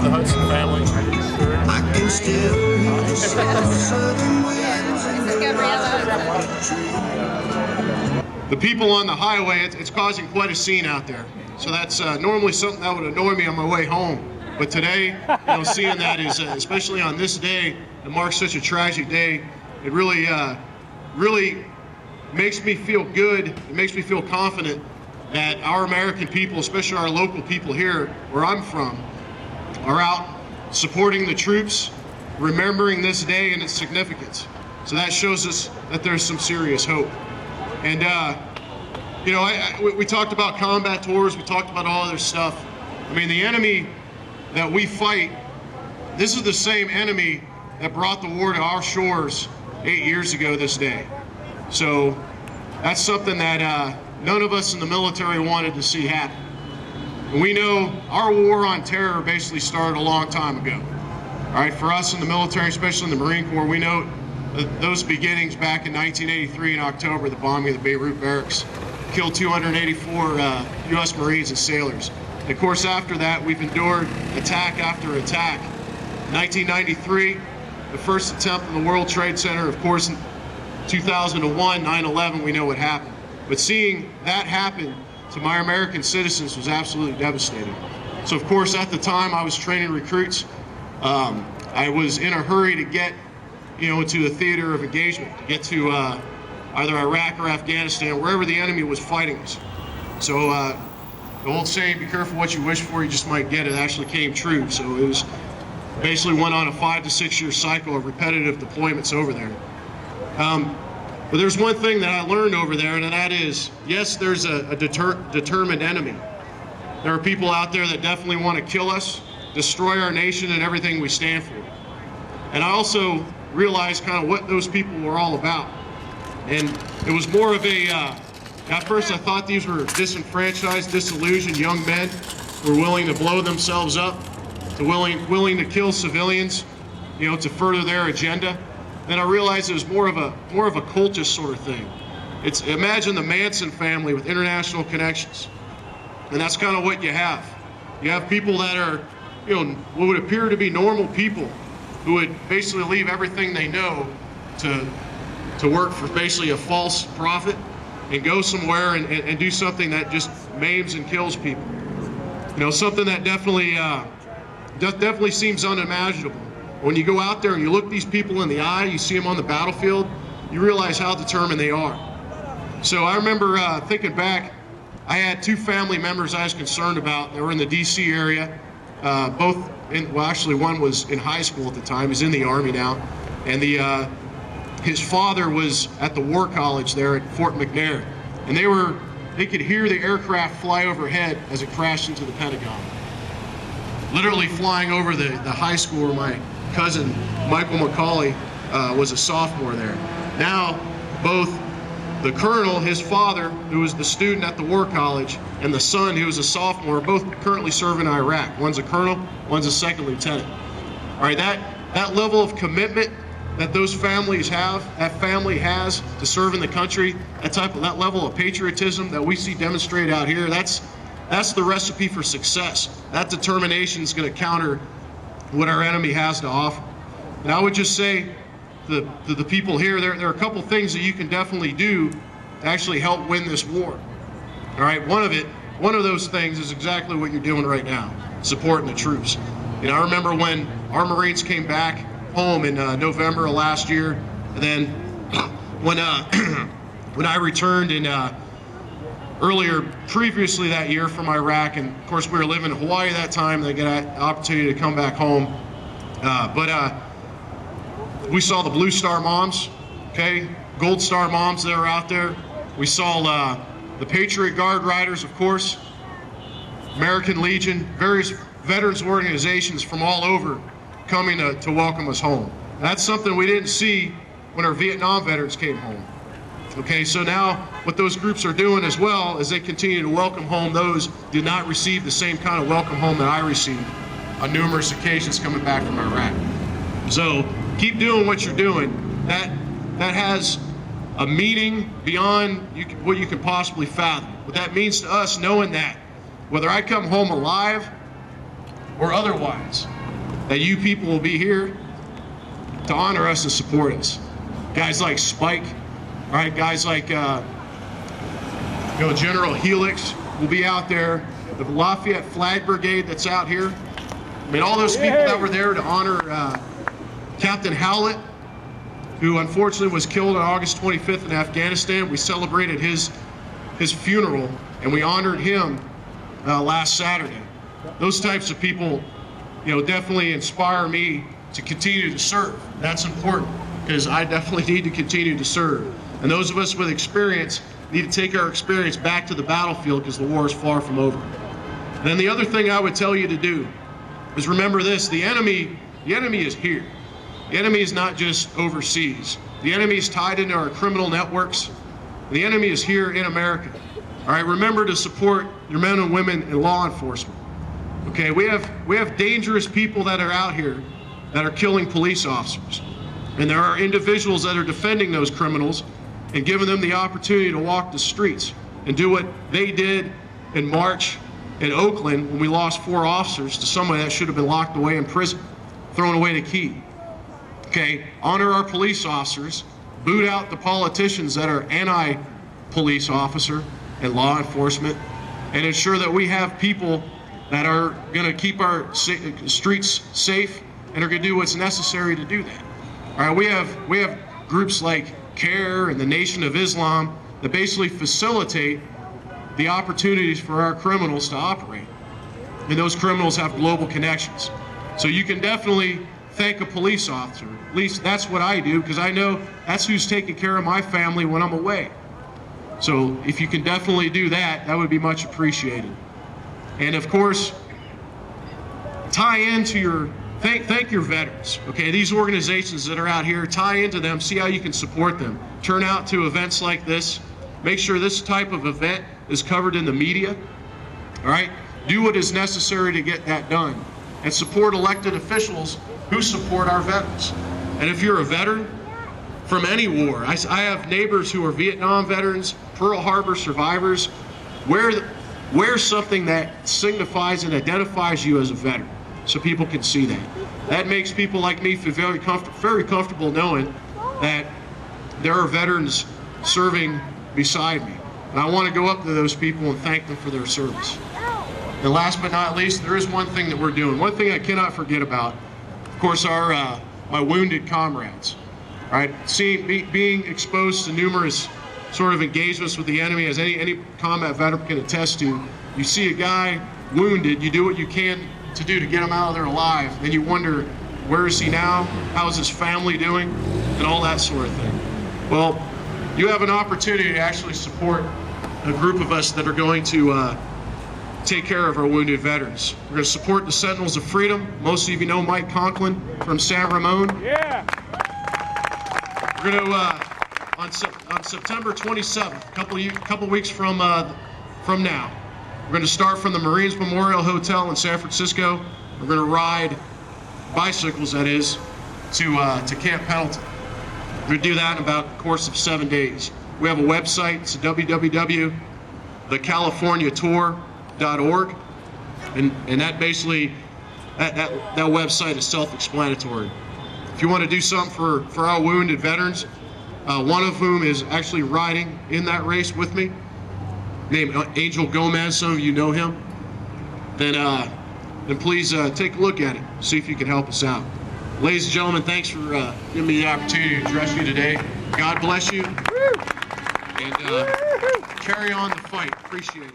the Hudson family. I can still hear the southern winds. The people on the highway, it's causing quite a scene out there. So that's normally something that would annoy me on my way home. But today, seeing that is, especially on this day that marks such a tragic day, it really, really makes me feel good. It makes me feel confident that our American people, especially our local people here where I'm from, are out supporting the troops, remembering this day and its significance. So that shows us that there's some serious hope. And we talked about combat tours, we talked about all other stuff. I mean, the enemy that we fight, this is the same enemy that brought the war to our shores 8 years ago this day. So that's something that none of us in the military wanted to see happen. And we know our war on terror basically started a long time ago. All right, for us in the military, especially in the Marine Corps, we know those beginnings back in 1983 in October, the bombing of the Beirut barracks killed 284 U.S. Marines and sailors. And of course, after that, we've endured attack after attack. 1993, the first attempt on the World Trade Center, of course, in 2001, 9/11, we know what happened. But seeing that happen to my American citizens was absolutely devastating. So of course, at the time I was training recruits, I was in a hurry to get into a theater of engagement, to get to either Iraq or Afghanistan, wherever the enemy was fighting us. So the old saying, be careful what you wish for, you just might get it, actually came true. So it was basically went on a 5 to 6 year cycle of repetitive deployments over there. But there's one thing that I learned over there, and that is, yes, there's a determined enemy. There are people out there that definitely want to kill us, destroy our nation and everything we stand for. And I also realized kind of what those people were all about. And it was more of a, at first I thought these were disenfranchised, disillusioned young men who were willing to blow themselves up, to willing to kill civilians, to further their agenda. Then I realized it was more of a cultist sort of thing. Imagine the Manson family with international connections. And that's kind of what you have. You have people that are, what would appear to be normal people who would basically leave everything they know to work for basically a false prophet and go somewhere and do something that just maims and kills people. Something that definitely seems unimaginable. When you go out there and you look these people in the eye, you see them on the battlefield, you realize how determined they are. So I remember thinking back, I had 2 family members I was concerned about. They were in the DC area, actually one was in high school at the time, he's in the Army now, and his father was at the War College there at Fort McNair, and they could hear the aircraft fly overhead as it crashed into the Pentagon. Literally flying over the high school where my cousin Michael McCauley was a sophomore there. Now both the colonel, his father, who was the student at the War College, and the son, who was a sophomore, both currently serve in Iraq. One's a colonel, one's a second lieutenant. All right, that level of commitment that those families have, that family has to serve in the country, that level of patriotism that we see demonstrated out here, that's the recipe for success. That determination is going to counter what our enemy has to offer. And I would just say to the people here, there are a couple things that you can definitely do to actually help win this war. All right, one of those things is exactly what you're doing right now, supporting the troops. I remember when our Marines came back home in November of last year, and then when I returned in previously that year from Iraq, and of course we were living in Hawaii at that time, and I got an opportunity to come back home. We saw the Blue Star moms, okay, Gold Star moms that are out there. We saw the Patriot Guard riders, of course, American Legion, various veterans organizations from all over coming to welcome us home. That's something we didn't see when our Vietnam veterans came home. Okay, so now what those groups are doing as well is they continue to welcome home those who did not receive the same kind of welcome home that I received on numerous occasions coming back from Iraq. So keep doing what you're doing. That has a meaning beyond what you can possibly fathom. What that means to us, knowing that whether I come home alive or otherwise, that you people will be here to honor us and support us. Guys like Spike, all right, guys like General Helix will be out there. The Lafayette Flag Brigade that's out here. I mean, all those people that were there to honor Captain Howlett, who unfortunately was killed on August 25th in Afghanistan. We celebrated his funeral and we honored him last Saturday. Those types of people, definitely inspire me to continue to serve. That's important because I definitely need to continue to serve. And those of us with experience need to take our experience back to the battlefield because the war is far from over. And then the other thing I would tell you to do is remember this: the enemy is here. The enemy is not just overseas. The enemy is tied into our criminal networks. The enemy is here in America. All right, remember to support your men and women in law enforcement. Okay, we have dangerous people that are out here that are killing police officers. And there are individuals that are defending those criminals and giving them the opportunity to walk the streets and do what they did in March in Oakland when we lost 4 officers to somebody that should have been locked away in prison, throwing away the key. Okay, honor our police officers, boot out the politicians that are anti-police officer and law enforcement, and ensure that we have people that are going to keep our streets safe and are going to do what's necessary to do that. All right, we have groups like CARE and the Nation of Islam that basically facilitate the opportunities for our criminals to operate. And those criminals have global connections. So you can definitely thank a police officer. At least that's what I do, because I know that's who's taking care of my family when I'm away. So if you can definitely do that, that would be much appreciated. And of course, tie into your, thank your veterans, okay? These organizations that are out here, tie into them, see how you can support them. Turn out to events like this. Make sure this type of event is covered in the media, all right? Do what is necessary to get that done. And support elected officials who support our veterans. And if you're a veteran from any war, I have neighbors who are Vietnam veterans, Pearl Harbor survivors. Wear something that signifies and identifies you as a veteran so people can see that. That makes people like me feel very comfortable knowing that there are veterans serving beside me. And I want to go up to those people and thank them for their service. And last but not least, there is one thing that we're doing. One thing I cannot forget about, of course, are my wounded comrades. All right, being exposed to numerous sort of engagements with the enemy, as any combat veteran can attest to. You see a guy wounded, you do what you can to do to get him out of there alive. Then you wonder, where is he now? How is his family doing? And all that sort of thing. Well, you have an opportunity to actually support a group of us that are going to take care of our wounded veterans. We're going to support the Sentinels of Freedom. Most of you know Mike Conklin from San Ramon. Yeah. We're going to, on September 27th, a couple weeks from now, we're going to start from the Marines Memorial Hotel in San Francisco. We're going to ride bicycles, that is, to Camp Pendleton. We're going to do that in about the course of 7 days. We have a website. It's www.thecaliforniatour.org, and that basically that website is self-explanatory. If you want to do something for our wounded veterans, one of whom is actually riding in that race with me, named Angel Gomez. Some of you know him. Then please take a look at it. See if you can help us out. Ladies and gentlemen, thanks for giving me the opportunity to address you today. God bless you. And carry on the fight. Appreciate it.